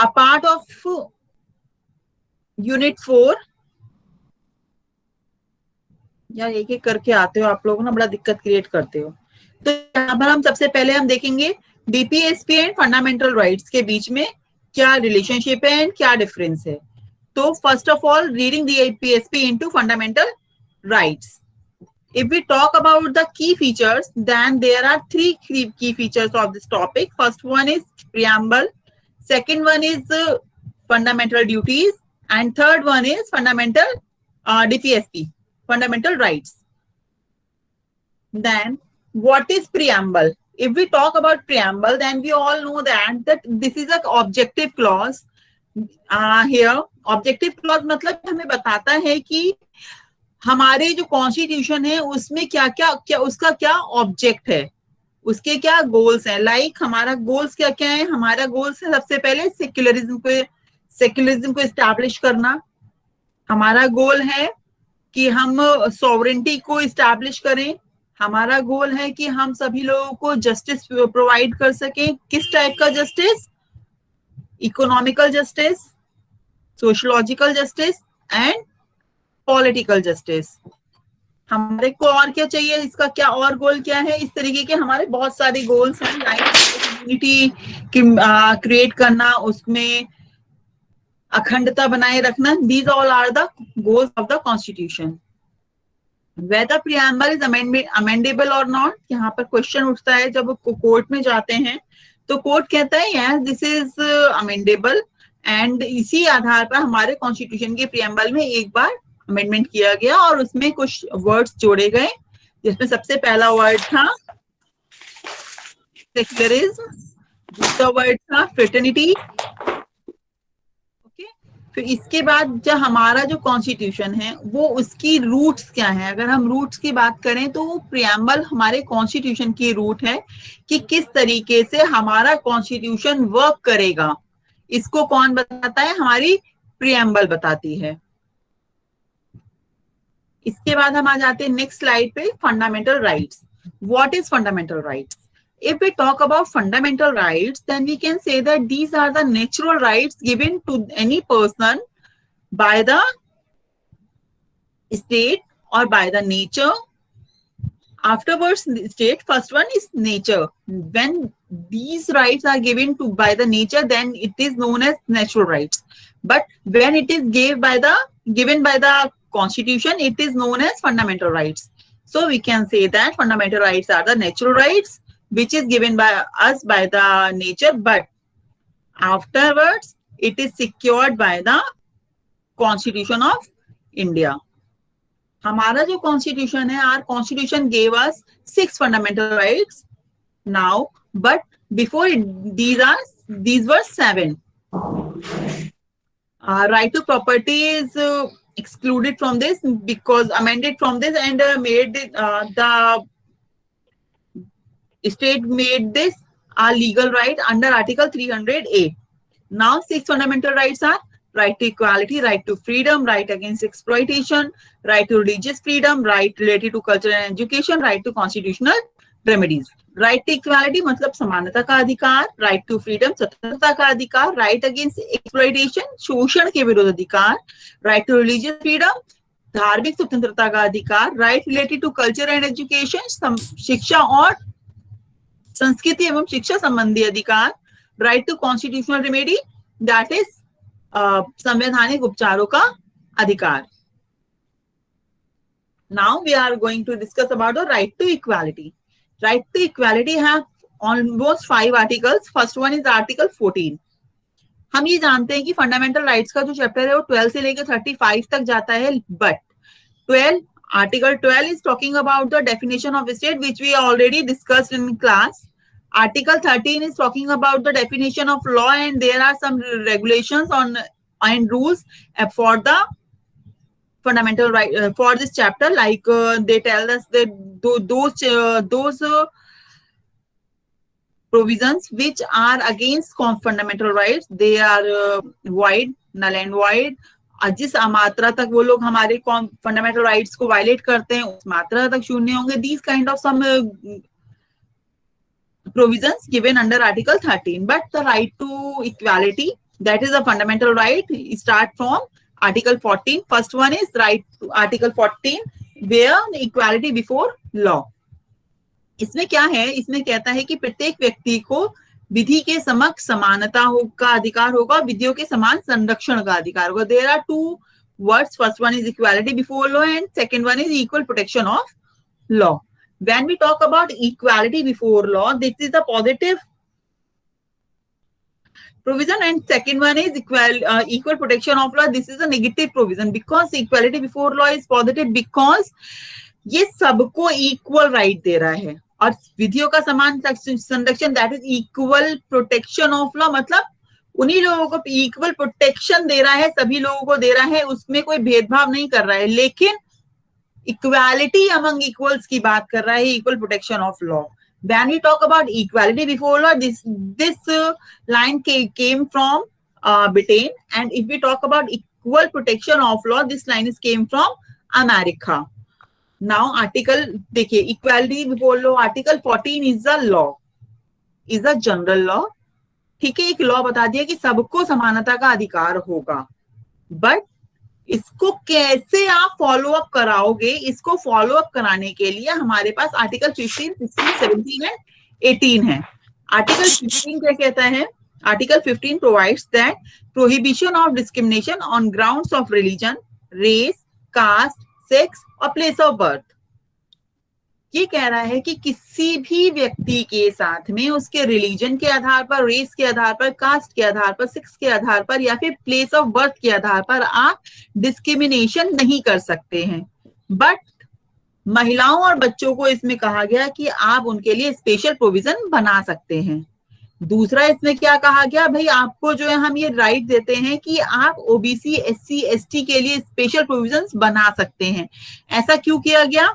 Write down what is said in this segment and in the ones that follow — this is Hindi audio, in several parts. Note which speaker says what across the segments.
Speaker 1: a part of Unit 4. यार एक एक करके आते हो आप लोग ना, बड़ा दिक्कत क्रिएट करते हो। तो यहाँ पर हम सबसे पहले हम देखेंगे डीपीएसपी एंड फंडामेंटल राइट्स के बीच में क्या रिलेशनशिप है एंड क्या डिफरेंस है। तो first of all reading DPSP into fundamental rights. If we talk about the key features, then there are three key features of this topic. First one is preamble, second one is fundamental duties, and third one is fundamental DPSP, fundamental rights. Then what is preamble? If we talk about preamble, then we all know that this is an objective clause. Here objective clause मतलब हमें बताता है कि हमारे जो कॉन्स्टिट्यूशन है उसमें क्या क्या उसका क्या ऑब्जेक्ट है, उसके क्या गोल्स हैं. लाइक हमारा गोल्स क्या क्या है. हमारा गोल्स है सबसे पहले सेक्युलरिज्म को एस्टैब्लिश करना. हमारा गोल है कि हम सॉवरेंटी को एस्टैब्लिश करें. हमारा गोल है कि हम सभी लोगों को जस्टिस प्रोवाइड कर सकें. किस टाइप का justice? Economical justice, sociological justice and political justice. हमारे को और क्या चाहिए, इसका क्या और गोल क्या है. इस तरीके के हमारे बहुत सारे गोल्स हैं. लाइक कम्युनिटी क्रिएट करना, उसमें अखंडता बनाए रखना. These all are the goals of the constitution. whether preamble is amendable or not, यहाँ पर क्वेश्चन उठता है जब कोर्ट में जाते हैं. तो कोर्ट कहता है yes this is amendable, and इसी आधार पर हमारे कॉन्स्टिट्यूशन के प्रियम्बल में एक बार अमेंडमेंट किया गया और उसमें कुछ वर्ड्स जोड़े गए, जिसमें सबसे पहला वर्ड था सेक्युलरिज्म, दूसरा वर्ड था फ्रेटर्निटी. ओके, फिर इसके बाद जो हमारा जो कॉन्स्टिट्यूशन है वो उसकी रूट्स क्या है. अगर हम रूट्स की बात करें तो प्रियम्बल हमारे कॉन्स्टिट्यूशन की रूट है कि किस तरीके से हमारा कॉन्स्टिट्यूशन वर्क करेगा. इसको कौन बताता है? हमारी प्रियम्बल बताती है. इसके बाद हम आ जाते हैं नेक्स्ट स्लाइड पे, fundamental rights. What is fundamental rights? If we talk about fundamental rights, then we can say that these are the natural rights given to any person by the state or by the nature. Afterwards, state, first one is nature. When these rights are given to by the nature, then it is known as natural rights. But when it is given by the constitution, it is known as fundamental rights. So we can say that fundamental rights are the natural rights which is given by us by the nature, but afterwards it is secured by the Constitution of India. हमारा जो कॉन्स्टिट्यूशन है, our constitution gave us 6 fundamental rights now, but before these were 7. Right to property is excluded from this because amended from this and made the state made this a legal right under Article 300A. Now 6 fundamental rights are right to equality, right to freedom, right against exploitation, right to religious freedom, right related to culture and education, right to constitutional remedies. Right to equality मतलब समानता का अधिकार, right to freedom स्वतंत्रता का अधिकार, right against exploitation शोषण के विरुद्ध अधिकार, right to religious freedom धार्मिक स्वतंत्रता का अधिकार, right related to culture and education शिक्षा और संस्कृति एवं शिक्षा संबंधी अधिकार, right to constitutional remedy that is संवैधानिक उपचारों का अधिकार. Now we are going to discuss about the right to equality. Right to equality have almost 5 articles. First one is article 14. हम ये जानते हैं कि फंडामेंटल राइट्स का जो चैप्टर है वो 12 से लेकर 35 तक जाता है, but Article 12 is talking about the definition of state, which we already discussed in class. Article 13 is talking about the definition of law, and there are some regulations on and rules for the fundamental right for this chapter. Like they tell us that those provisions which are against fundamental rights, they are void, null and void. जिस मात्रा तक वो लोग हमारे फंडामेंटल राइट्स को वायलेट करते हैं उस मात्रा तक शून्य होंगे. These kind of some provisions given under Article 13. But the right to equality, That is a fundamental right. Start from Article 14. First one is right to Article 14, where equality before law. इसमें क्या है, इसमें कहता है कि प्रत्येक व्यक्ति को विधि के समक्ष समानता का अधिकार होगा, विधियों के समान संरक्षण का अधिकार होगा. There are two words. First one is equality before law and second one is equal protection of law. When we talk about equality before law, this is the positive provision, and second one is equal protection of law. This is a negative provision, because equality before law is positive because ये सबको इक्वल राइट दे रहा है, और विधियों का समान संरक्षण, that is equal protection of law, मतलब उन्हीं लोगों को इक्वल प्रोटेक्शन दे रहा है, सभी लोगों को दे रहा है, उसमें कोई भेदभाव नहीं कर रहा है, लेकिन इक्वालिटी अमंग इक्वल्स की बात कर रहा है, equal protection of law. When we talk about equality before law, this line came from Britain, and if we talk about equal protection of law, this line is came from America. Now article देखिए, equality before law, article 14 is a law, is a general law. ठीक है, एक लॉ बता दिया कि सबको समानता का अधिकार होगा, बट इसको कैसे आप फॉलो अप कराओगे, इसको फॉलो अप कराने के लिए हमारे पास आर्टिकल 15, 16, 17 एंड 18 है. आर्टिकल 15 क्या कहता है? Article 15 provides that prohibition of discrimination on grounds of religion, race, caste, sex और प्लेस ऑफ बर्थ. ये कह रहा है कि किसी भी व्यक्ति के साथ में उसके रिलीजन के आधार पर, रेस के आधार पर, कास्ट के आधार पर, सेक्स के आधार पर या फिर प्लेस ऑफ बर्थ के आधार पर आप डिस्क्रिमिनेशन नहीं कर सकते हैं. बट महिलाओं और बच्चों को इसमें कहा गया कि आप उनके लिए स्पेशल प्रोविजन बना सकते हैं. दूसरा इसमें क्या कहा गया, भाई आपको जो है हम ये राइट देते हैं कि आप ओबीसी, एससी, एसटी के लिए स्पेशल प्रोविजंस बना सकते हैं. ऐसा क्यों किया गया?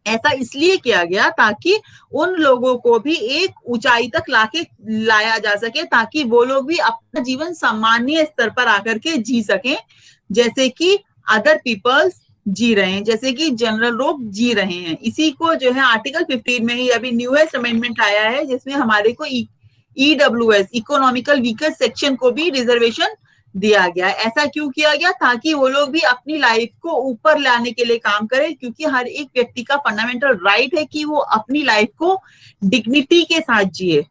Speaker 1: ऐसा इसलिए किया गया ताकि उन लोगों को भी एक ऊंचाई तक लाया जा सके, ताकि वो लोग भी अपना जीवन सामान्य स्तर पर आकर के जी सकें, जैसे कि अदर पीपल्स जी रहे हैं, जैसे कि जनरल लोग जी रहे हैं. इसी को जो है आर्टिकल 15 में ही अभी न्यूएस्ट अमेंडमेंट आया है, जिसमें हमारे को ईडब्ल्यूएस, इकोनॉमिकल वीकर सेक्शन को भी रिजर्वेशन दिया गया. ऐसा क्यों किया गया? ताकि वो लोग भी अपनी लाइफ को ऊपर लाने के लिए काम करें, क्योंकि हर एक व्यक्ति का फंडामेंटल राइट है कि वो अपनी लाइफ को डिग्निटी के साथ जिए.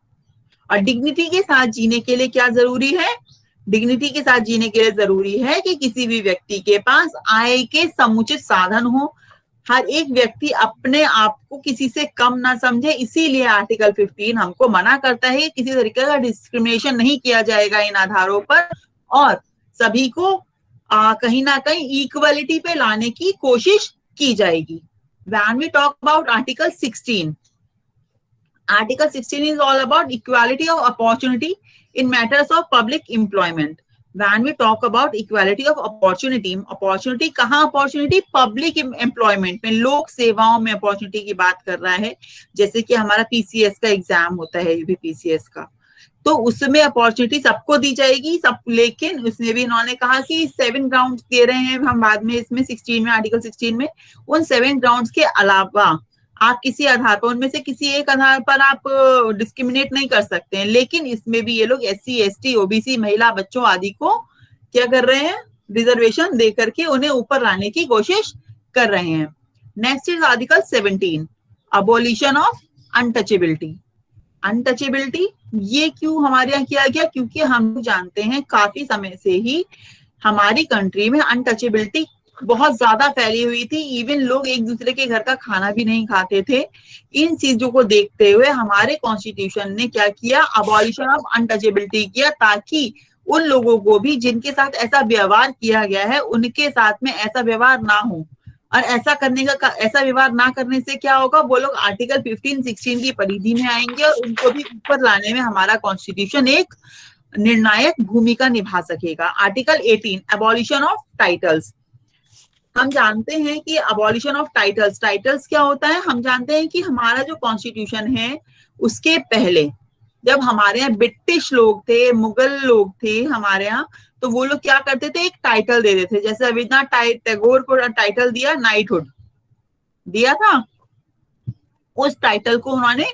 Speaker 1: और डिग्निटी के साथ जीने के लिए क्या जरूरी है? डिग्निटी के साथ जीने के लिए जरूरी है कि किसी भी व्यक्ति के पास आय के समुचित साधन हो, हर एक व्यक्ति अपने आप को किसी से कम ना समझे. इसीलिए आर्टिकल 15 हमको मना करता है कि किसी तरीके का डिस्क्रिमिनेशन नहीं किया जाएगा इन आधारों पर, और सभी को कहीं ना कहीं इक्वलिटी पे लाने की कोशिश की जाएगी. When we talk about Article 16, Article 16 is all about equality of opportunity in matters of public employment. When we talk about equality of opportunity, opportunity कहाँ opportunity? Public employment में, लोक सेवाओं में opportunity की बात कर रहा है. जैसे कि हमारा PCS का एग्जाम होता है, UPPCS का, तो उसमें अपॉर्चुनिटी सबको दी जाएगी सब. लेकिन उसमें भी इन्होंने कहा कि 7 ग्राउंड्स दे रहे हैं हम बाद में, इसमें 16 में, आर्टिकल 16 में, उन 7 ग्राउंड्स के अलावा आप किसी आधार पर, उनमें से किसी एक आधार पर आप डिस्क्रिमिनेट नहीं कर सकते हैं. लेकिन इसमें भी ये लोग SC, ST, OBC, महिला, बच्चों आदि को क्या कर रहे हैं? रिजर्वेशन दे करके उन्हें ऊपर लाने की कोशिश कर रहे हैं. Next is article 17, abolition of untouchability. Untouchability ये क्यों हमारे यहाँ किया गया? क्योंकि हम जानते हैं काफी समय से ही हमारी कंट्री में अनटचेबिलिटी बहुत ज्यादा फैली हुई थी. इवन लोग एक दूसरे के घर का खाना भी नहीं खाते थे. इन चीजों को देखते हुए हमारे कॉन्स्टिट्यूशन ने क्या किया? अबॉलिशन ऑफ अनटचेबिलिटी किया, ताकि उन लोगों को भी जिनके साथ ऐसा व्यवहार किया गया है, उनके साथ में ऐसा व्यवहार ना हो. और ऐसा व्यवहार ना करने से क्या होगा? वो लोग आर्टिकल 15, 16 की परिधि में आएंगे और उनको भी ऊपर लाने में हमारा कॉन्स्टिट्यूशन एक निर्णायक भूमिका निभा सकेगा. Article 18, abolition of titles. हम जानते हैं कि अबॉलिशन ऑफ टाइटल्स क्या होता है? हम जानते हैं कि हमारा जो कॉन्स्टिट्यूशन है उसके पहले जब हमारे यहाँ ब्रिटिश लोग थे, मुगल लोग थे हमारे यहाँ, तो वो लोग क्या करते थे? एक टाइटल दे देते थे. जैसे रविन्द्रनाथ टैगोर को टाइटल दिया नाइटहुड दिया था, उस टाइटल को उन्होंने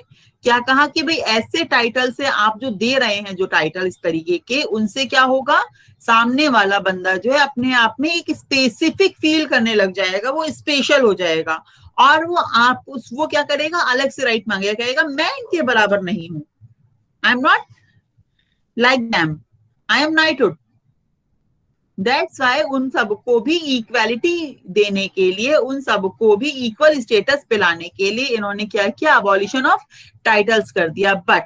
Speaker 1: क्या कहा कि भाई ऐसे टाइटल से आप जो दे रहे हैं, जो टाइटल इस तरीके के, उनसे क्या होगा, सामने वाला बंदा जो है अपने आप में एक स्पेसिफिक फील करने लग जाएगा, वो स्पेशल हो जाएगा, और वो क्या करेगा, अलग से राइट मांगेगा, कहेगा मैं इनके बराबर नहीं हूं, I am not like them, I am knighthood. That's why उन सबको भी इक्वालिटी देने के लिए, उन सबको भी इक्वल स्टेटस पे लाने के लिए इन्होंने क्या किया, अबॉलिशन ऑफ टाइटल्स कर दिया। बट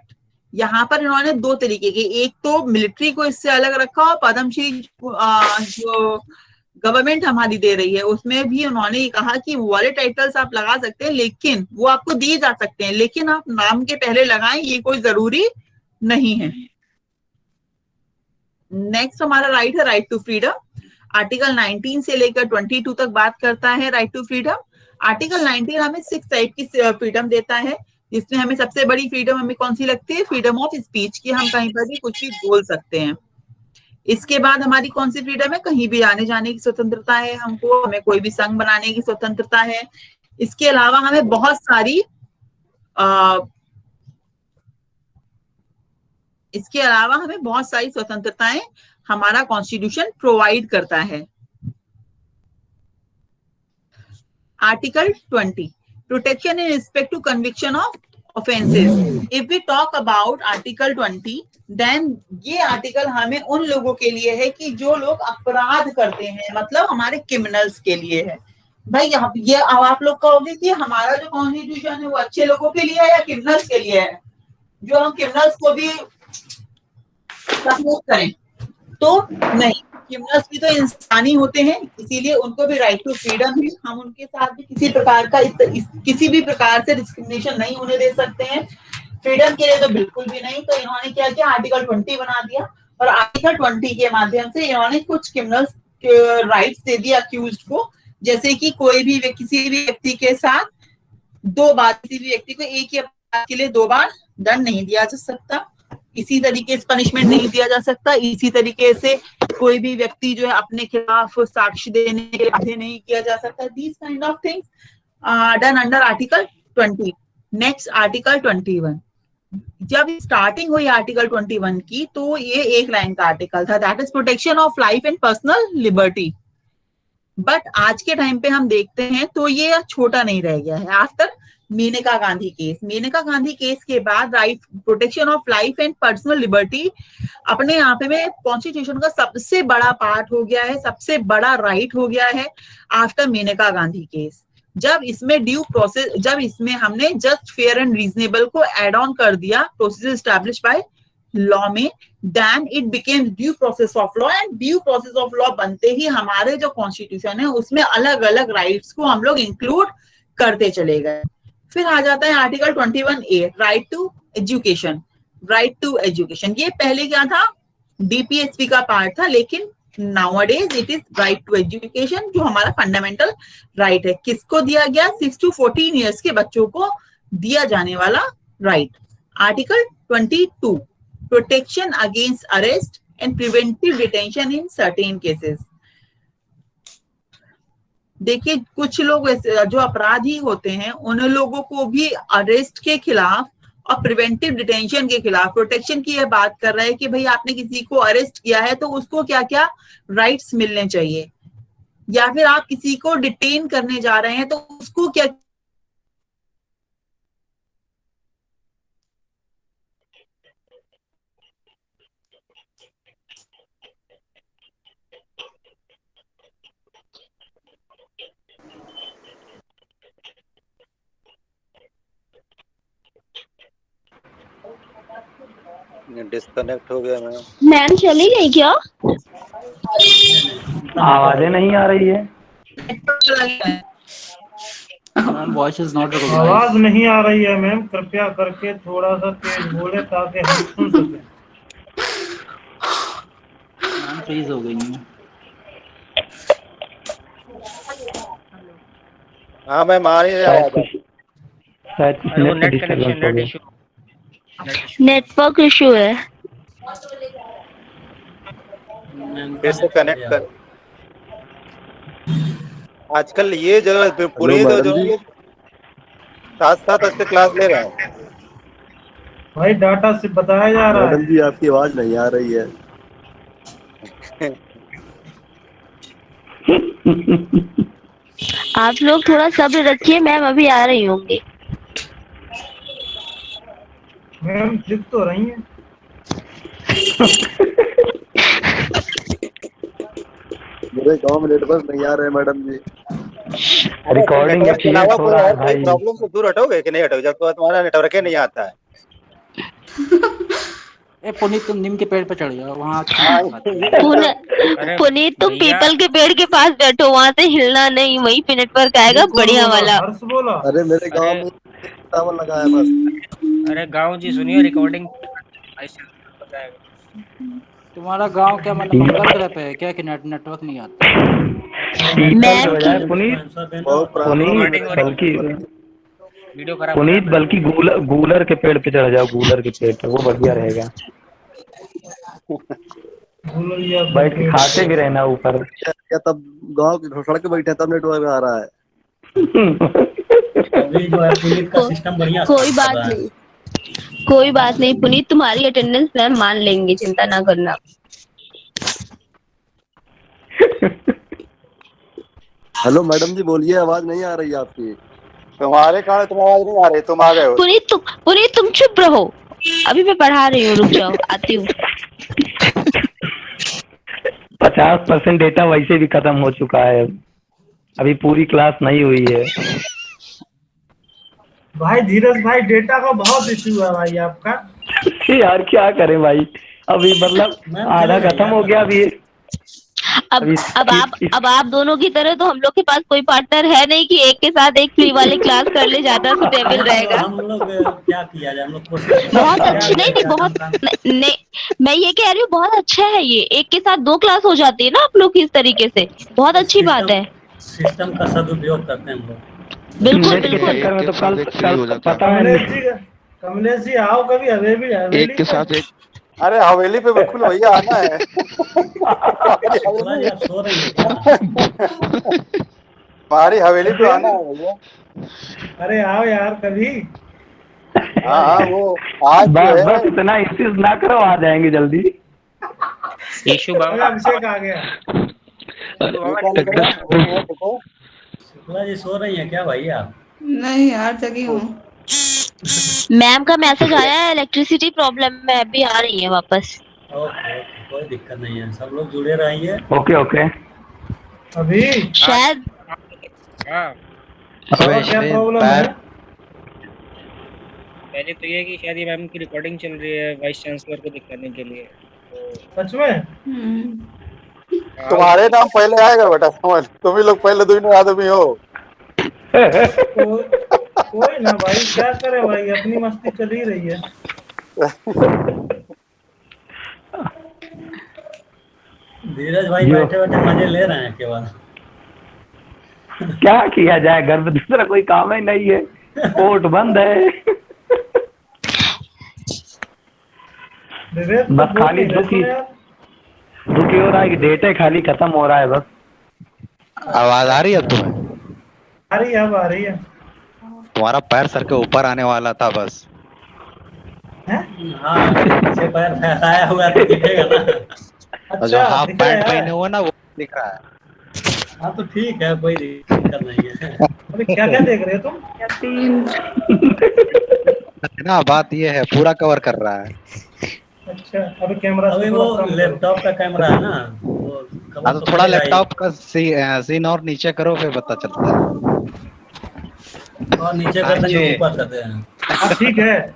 Speaker 1: यहाँ पर इन्होंने दो तरीके के, एक तो मिलिट्री को इससे अलग रखा, और पद्मश्री जो गवर्नमेंट हमारी दे रही है उसमें भी उन्होंने कहा कि वो वाले टाइटल्स आप लगा सकते हैं, लेकिन वो आपको दिए जा सकते हैं, लेकिन आप नाम के पहले लगाएं, ये कोई जरूरी नहीं है। नेक्स्ट हमारा राइट है राइट टू फ्रीडम। आर्टिकल 19 से लेकर 22 तक बात करता है राइट टू फ्रीडम। आर्टिकल 19 हमें 6 टाइप की फ्रीडम देता है, जिसमें हमें सबसे बड़ी फ्रीडम हमें कौन सी लगती है, फ्रीडम ऑफ स्पीच की, हम कहीं पर भी कुछ भी बोल सकते हैं। इसके बाद हमारी कौन सी फ्रीडम है, कहीं भी आने जाने की स्वतंत्रता है हमको, हमें कोई भी संघ बनाने की स्वतंत्रता है। इसके अलावा हमें बहुत सारी स्वतंत्रताएं हमारा कॉन्स्टिट्यूशन प्रोवाइड करता है। Article 20 protection in respect to conviction of offenses. If we talk about article 20, then ये आर्टिकल हमें उन लोगों के लिए है कि जो लोग अपराध करते हैं, मतलब हमारे क्रिमिनल्स के लिए है। भाई ये अब आप लोग कहोगे कि हमारा जो कॉन्स्टिट्यूशन है वो अच्छे लोगों के लिए है या क्रिमिनल्स के लिए है, जो हम क्रिमिनल्स को भी सपोर्ट करें, तो नहीं, क्रिमिनल्स भी तो इंसानी होते हैं, इसीलिए उनको भी राइट टू फ्रीडम है। हम उनके साथ भी किसी प्रकार का किसी भी प्रकार से डिस्क्रिमिनेशन नहीं होने दे सकते हैं, फ्रीडम के लिए तो बिल्कुल भी नहीं। तो इन्होंने क्या किया, आर्टिकल 20 बना दिया, और आर्टिकल 20 के माध्यम से इन्होंने कुछ क्रिमिनल्स राइट्स दे दिया अक्यूज्ड को, जैसे कि कोई भी किसी भी व्यक्ति के साथ दो बार, किसी भी व्यक्ति को एक ही अपराध के लिए दो बार दंड नहीं दिया जा सकता, इसी तरीके से पनिशमेंट नहीं दिया जा सकता, इसी तरीके से कोई भी व्यक्ति जो है अपने खिलाफ साक्ष्य देने के लिए बाध्य नहीं किया जा सकता। These kind of things done under article 20। Next article 21। जब स्टार्टिंग हुई आर्टिकल 21 की, तो ये एक लाइन का आर्टिकल था, that is protection of life and personal liberty. But आज के टाइम पे हम देखते हैं तो ये छोटा नहीं रह गया है। आफ्टर मेनका गांधी केस के बाद right protection of life and personal liberty अपने आप में कॉन्स्टिट्यूशन का सबसे बड़ा पार्ट हो गया है, सबसे बड़ा राइट हो गया है आफ्टर मेनका गांधी केस। जब इसमें ड्यू प्रोसेस, जब इसमें हमने जस्ट फेयर एंड रीजनेबल को एड ऑन कर दिया प्रोसेस एस्टैब्लिश बाय लॉ में, then it became due process of law, and due process of law बनते ही हमारे जो कॉन्स्टिट्यूशन है उसमें अलग अलग राइट्स को हम लोग इंक्लूड करते चले गए। फिर आ जाता है article 21A, right to education. ये पहले क्या था, डीपीएसपी का पार्ट था, लेकिन nowadays it is right to education, जो हमारा फंडामेंटल राइट है। किसको दिया गया, 6 to 14 ईयर्स के बच्चों को दिया जाने वाला right. Article 22 protection against arrest and preventive detention in certain cases. देखिए, कुछ लोग जो अपराधी होते हैं उन लोगों को भी अरेस्ट के खिलाफ और प्रिवेंटिव डिटेंशन के खिलाफ प्रोटेक्शन की यह बात कर रहा है कि भाई आपने किसी को अरेस्ट किया है तो उसको क्या क्या राइट्स मिलने चाहिए, या फिर आप किसी को डिटेन करने जा रहे हैं तो उसको क्या
Speaker 2: डिस्कनेक्ट हो गया।
Speaker 3: मैम चली गई क्या?
Speaker 4: आवाजें नहीं आ रही है।
Speaker 5: Ma'am voice is not recognised.
Speaker 4: आवाज नहीं आ रही है मैम, कृपया करके थोड़ा सा तेज बोले ताकि हम सुन सकें।
Speaker 5: मैम फ्रीज हो गई है।
Speaker 2: हाँ मैम आ रही है आवाज।
Speaker 4: शायद net connection issue,
Speaker 3: network issue है।
Speaker 2: फिर से कनेक्ट कर। आजकल ये जगह पूरी तो जो साथ साथ अच्छे क्लास ले रहे हैं।
Speaker 4: भाई डाटा से बताया जा रहा है।
Speaker 6: मैडम जी आपकी आवाज नहीं आ रही है।
Speaker 3: आप लोग थोड़ा सब्र रखिए, मैम अभी आ रही होंगी।
Speaker 4: मैम दिख तो रही है।
Speaker 6: मेरे गांव में नेटवर्क नहीं आ रहे मैडम जी।
Speaker 7: रिकॉर्डिंग
Speaker 2: नेटवर्क के अलावा
Speaker 7: अपडेट हो
Speaker 2: कोई
Speaker 7: रहा है
Speaker 2: और कोई
Speaker 7: भाई।
Speaker 2: प्रॉब्लम से दूर हटोगे कि नहीं हटोगे जब तक तुम्हारा नेटवर्क ही नहीं आता है।
Speaker 5: ए पुनीत तुम नीम के पेड़ पे चढ़ जाओ वहाँ
Speaker 3: पुनीत तुम पीपल के पेड़ के पास बैठो, वहाँ से हिलना नहीं, वहीं पे नेटवर्क आएगा
Speaker 4: ये कौन
Speaker 3: बढ़िया
Speaker 4: बोला?
Speaker 3: वाला।
Speaker 4: हर्ष बोला।
Speaker 6: अरे मेरे गांव में टावर लगा है बस।
Speaker 8: अरे गाँव जी सुनिए रिकॉर्डिंग हो जाएगा।
Speaker 5: तुम्हारा गांव क्या मतलब मंगल ग्रह पे है क्या कि नेटवर्क नहीं आता?
Speaker 7: पीपल के बजाय पुनीत
Speaker 6: बहुत प्रॉब्लम है मेरे गांव
Speaker 7: बल्कि
Speaker 6: में।
Speaker 8: वीडियो खराब
Speaker 7: पुनीत बल्कि गूलर के पेड़ पे चढ़ जाओ, गूलर के पेड़ पे, वो बढ़िया रहेगा।
Speaker 4: भूलिया
Speaker 7: बैठ के खाते भी रहना ऊपर।
Speaker 6: क्या तब गांव की सड़क पे बैठे तब नेटवर्क आ रहा है।
Speaker 9: अभी जो है पुनीत का सिस्टम बढ़िया
Speaker 3: कोई
Speaker 9: काम कर
Speaker 3: बात
Speaker 9: रहा है।
Speaker 3: नहीं, कोई बात नहीं पुनीत, तुम्हारी अटेंडेंस मैम मान लेंगे, चिंता ना करना।
Speaker 6: हेलो मैडम जी बोलिए, आवाज नहीं आ रही है आपकी।
Speaker 2: तुम्हारे कारण तुम्हें आवाज नहीं आ रही, तुम आ गए हो।
Speaker 3: पुनीत तुम चुप रहो, अभी मैं पढ़ा रही हूँ, रुक जाओ आती हूँ।
Speaker 7: 50% डेटा वैसे भी खत्म हो चुका है, अभी पूरी क्लास नहीं हुई है।
Speaker 4: भाई धीरज भाई डेटा का बहुत इश्यू है भाई आपका।
Speaker 7: यार क्या करें भाई, अभी मतलब आधा खत्म हो गया अभी।
Speaker 3: अब आप दोनों की तरह तो हम लोग के पास कोई पार्टनर है नहीं कि एक के साथ एक फ्री वाली क्लास कर ले, ज्यादा सुटेबल रहेगा।
Speaker 9: हम लोग क्या किया जाए, हम लोग
Speaker 3: बहुत अच्छी नहीं, बहुत नहीं, मैं ये कह रही हूँ बहुत अच्छा है ये, एक के साथ 2 क्लास हो जाती है ना आप लोग की, इस तरीके से बहुत अच्छी बात है।
Speaker 9: सिस्टम का सदुपयोग करते हैं हम लोग।
Speaker 3: बिल्कुल
Speaker 7: के
Speaker 3: बिल्कुल।
Speaker 7: चक्कर में तो कल पता है
Speaker 4: कमलेश जी आओ कभी हवेली
Speaker 10: एक के साथ एक।
Speaker 2: अरे हवेली पे बिल्कुल भैया आना है।
Speaker 9: आप सो रही हैं क्या?
Speaker 2: हमारी हवेली पे आना है भैया।
Speaker 4: अरे आओ यार कभी।
Speaker 2: हाँ वो आज
Speaker 7: बस इतना इंसिस्ट ना करो, आ जाएंगे जल्दी।
Speaker 8: यीशु बाबा
Speaker 4: अभिषेक आ गया।
Speaker 9: शुक्ला जी सो रही हैं क्या भैया?
Speaker 11: नहीं यार जगी हूँ।
Speaker 3: मैम का मैसेज आया है, इलेक्ट्रिसिटी प्रॉब्लम में अभी आ रही है वापस।
Speaker 9: ओके कोई दिक्कत नहीं है, सब लोग जुड़े रहिए।
Speaker 7: ओके
Speaker 4: अभी
Speaker 3: शायद
Speaker 4: क्या प्रॉब्लम है?
Speaker 8: पहले तो ये कि शायद ये मैम की रिकॉर्डिंग चल रही है वाइस चांसलर को दिखाने के लिए, तो
Speaker 4: सच में
Speaker 2: तुम्हारे नाम पहले आएगा बेटा, समझ तुम ही लोग पहले 2 आदमी हो।
Speaker 4: कोई ना भाई, क्या करे भाई, अपनी मस्ती चल ही रही है।
Speaker 9: धीरज भाई बैठे बैठे मजे ले रहे हैं केवल।
Speaker 7: क्या किया जाए, घर में दूसरा कोई काम ही नहीं है, कोर्ट बंद है। बस खाली दुखी हो रहा है कि डेटा खाली खत्म हो रहा है बस।
Speaker 10: आवाज आ रही है अब तुम्हें?
Speaker 4: आ रही है, अब आ रही है।
Speaker 10: तुम्हारा पैर सर के ऊपर आने वाला था बस।
Speaker 9: हाँ पीछे पैर फैलाया हुआ तो दिखेगा ना।
Speaker 10: और जो हाफ पैंट पहने हुए ना वो दिख रहा है।
Speaker 9: हाँ तो ठीक है, कोई दिक्कत नहीं है।
Speaker 4: अभी क्या क्या देख रहे हो तुम?
Speaker 10: ना बात ये है पूरा कवर कर रहा है।
Speaker 4: अच्छा अभी कैमरा
Speaker 9: अभी वो लैपटॉप का कैमरा है ना,
Speaker 10: हाँ तो थोड़ा लैपटॉप का सीन और नीचे करो फिर पता चलता है।
Speaker 9: और नीचे कर देंगे, ऊपर कर दें।
Speaker 4: ठीक है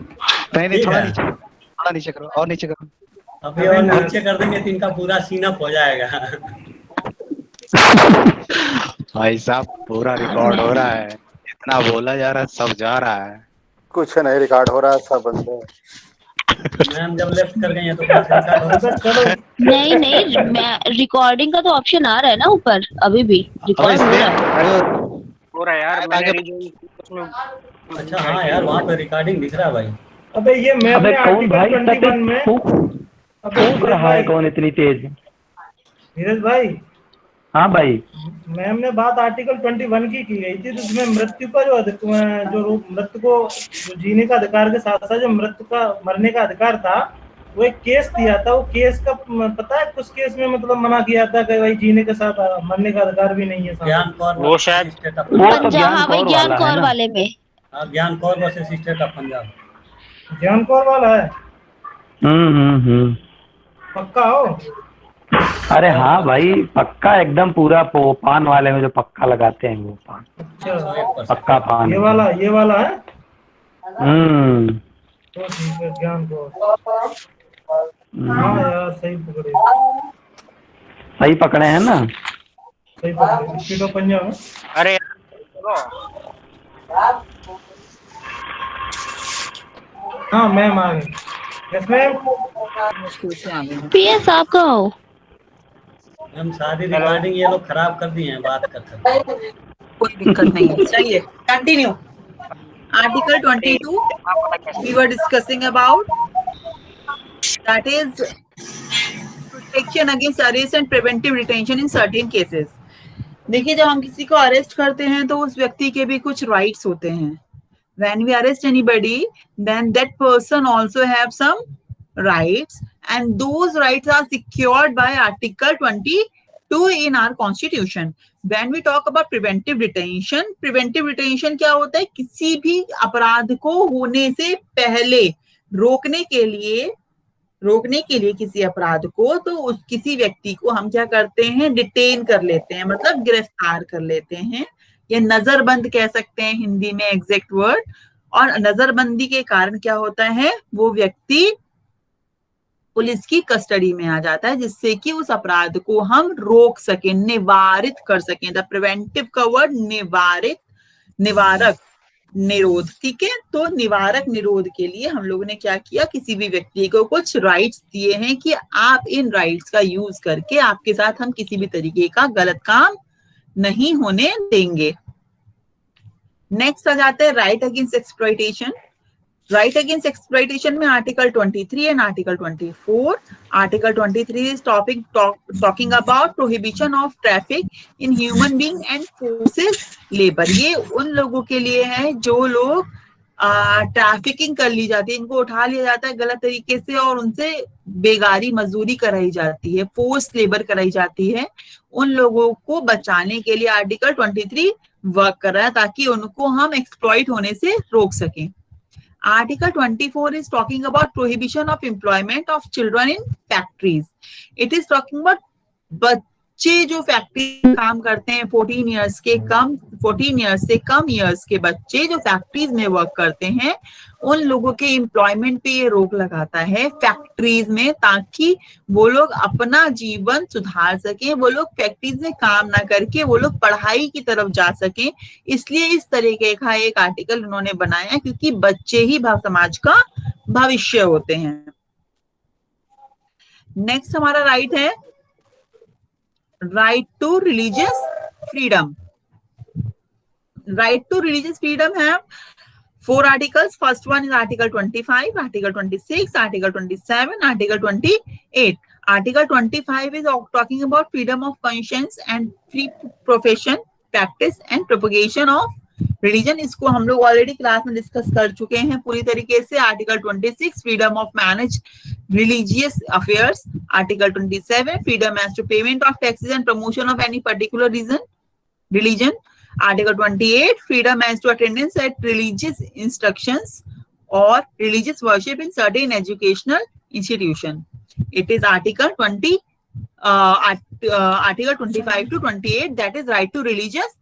Speaker 10: नहीं थोड़ा नीचे करो, और नीचे करो।
Speaker 9: अभी और नीचे कर देंगे तो इनका पूरा सीनअप हो जाएगा।
Speaker 10: भाई साहब पूरा रिकॉर्ड हो रहा है, इतना बोला जा रहा है, सब जा रहा है।
Speaker 2: कुछ नहीं रिकॉर्ड हो रहा है, सब बंद है।
Speaker 9: मैम जब लेफ्ट कर गई है तो रिकॉर्ड हो रहा है।
Speaker 3: नहीं रिकॉर्डिंग का तो ऑप्शन आ रहा है ना ऊपर, अभी भी रिकॉर्ड हो रहा है
Speaker 8: यार।
Speaker 9: अच्छा हाँ यार वहाँ पे रिकॉर्डिंग दिख रहा है भाई।
Speaker 4: अबे ये मैम ने आर्टिकल 21 में
Speaker 7: फूंक रहा है कौन इतनी तेज?
Speaker 4: धीरज भाई
Speaker 7: हाँ भाई।
Speaker 4: मैम ने बात आर्टिकल 21 की गई थी, तो उसमें मृत्यु का मृत्यु को जो जीने का अधिकार के साथ साथ जो मृत्यु का मरने का अधिकार था, वो एक केस दिया था। वो केस का पता है, कुछ केस में मतलब मना किया था कि भाई जीने के साथ मरने का अधिकार भी नहीं है।
Speaker 9: ज्ञान कौर
Speaker 8: वो शायद
Speaker 7: वो तो ज्ञान
Speaker 3: हाँ भाई
Speaker 7: कौर
Speaker 3: ज्ञान
Speaker 7: वाला है
Speaker 3: कौर
Speaker 7: ना।
Speaker 3: वाले में।
Speaker 9: ज्ञान Kaur versus state of Punjab.
Speaker 4: ज्ञान कौर वाला है, पक्का हो?
Speaker 7: अरे हाँ भाई पक्का, एकदम पूरा पान वाले में जो पक्का लगाते हैं वो पान,
Speaker 4: अच्छा
Speaker 7: पक्का पान।
Speaker 4: ये वाला है। तो ठीक है, ज्ञान कौर। हाँ यार सही पकड़े,
Speaker 7: सही पकड़े हैं ना।
Speaker 4: सही पकड़े, स्टेट ऑफ पंजाब है।
Speaker 8: अरे
Speaker 4: हाँ मैम आ गई। Yes ma'am.
Speaker 1: मुश्किल से आ गए।
Speaker 3: पीएस आप कहाँ हो?
Speaker 9: हम सारी रिकॉर्डिंग ये लोग खराब कर दिए हैं बात करते।
Speaker 1: कोई दिक्कत नहीं है, चलिए continue. Article 22 we were discussing about, that is protection against arrest and preventive detention in certain cases। देखिए, जब हम किसी को अरेस्ट करते हैं तो उस व्यक्ति के भी कुछ राइट्स होते हैं। When we arrest anybody, then that person also have some rights, and those rights are secured by Article 22 in our Constitution। When we talk about preventive detention क्या होता है? किसी भी अपराध को होने से पहले रोकने के लिए किसी अपराध को, तो उस किसी व्यक्ति को हम क्या करते हैं? डिटेन कर लेते हैं, मतलब गिरफ्तार कर लेते हैं, या नजरबंद कह सकते हैं हिंदी में एग्जैक्ट वर्ड। और नजरबंदी के कारण क्या होता है? वो व्यक्ति पुलिस की कस्टडी में आ जाता है, जिससे कि उस अपराध को हम रोक सकें, निवारित कर सकें। द प्रिवेंटिव का वर्ड निवारक, निरोध। ठीक है, तो निवारक निरोध के लिए हम लोगों ने क्या किया? किसी भी व्यक्ति को कुछ राइट्स दिए हैं कि आप इन राइट्स का यूज करके आपके साथ हम किसी भी तरीके का गलत काम नहीं होने देंगे। नेक्स्ट आ जाते हैं right against exploitation. Right against exploitation में article 23 and article 24। Article 23 is talking about prohibition of traffic in human being and forces labour. ये उन लोगों के लिए है जो लोग ट्रैफिकिंग कर ली जाती है, इनको उठा लिया जाता है गलत तरीके से और उनसे बेगारी मजदूरी कराई जाती है, फोर्स लेबर कराई जाती है। उन लोगों को बचाने के लिए आर्टिकल 23 वर्क कर रहा है, ताकि उनको हम एक्सप्लॉइट होने से रोक सकें। Article 24 is talking about prohibition of employment of children in factories. It is talking about बच्चे जो फैक्ट्री में काम करते हैं, 14 ईयर्स से कम ईयर्स के बच्चे जो फैक्ट्रीज में वर्क करते हैं, उन लोगों के एम्प्लॉयमेंट पे ये रोक लगाता है फैक्ट्रीज में, ताकि वो लोग अपना जीवन सुधार सकें, वो लोग फैक्ट्रीज में काम ना करके वो लोग पढ़ाई की तरफ जा सकें। इसलिए इस तरीके का एक आर्टिकल उन्होंने बनाया, क्योंकि बच्चे ही समाज का भविष्य होते हैं। नेक्स्ट हमारा राइट है right to religious freedom। right to religious freedom have 4 articles। First one is Article 25, Article 26, Article 27, Article 28। Article 25 is talking about freedom of conscience and free profession, practice and propagation of religion। इसको हम लोग ऑलरेडी क्लास में डिस्कस कर चुके हैं पूरी तरीके से। Article 26 freedom of manage religious affairs। Article 27 freedom as to payment of taxes and promotion of any particular religion। Article 28 freedom as to attendance at religious instructions or religious worship in certain educational institution। It is Article 25 to 28, that is right to religious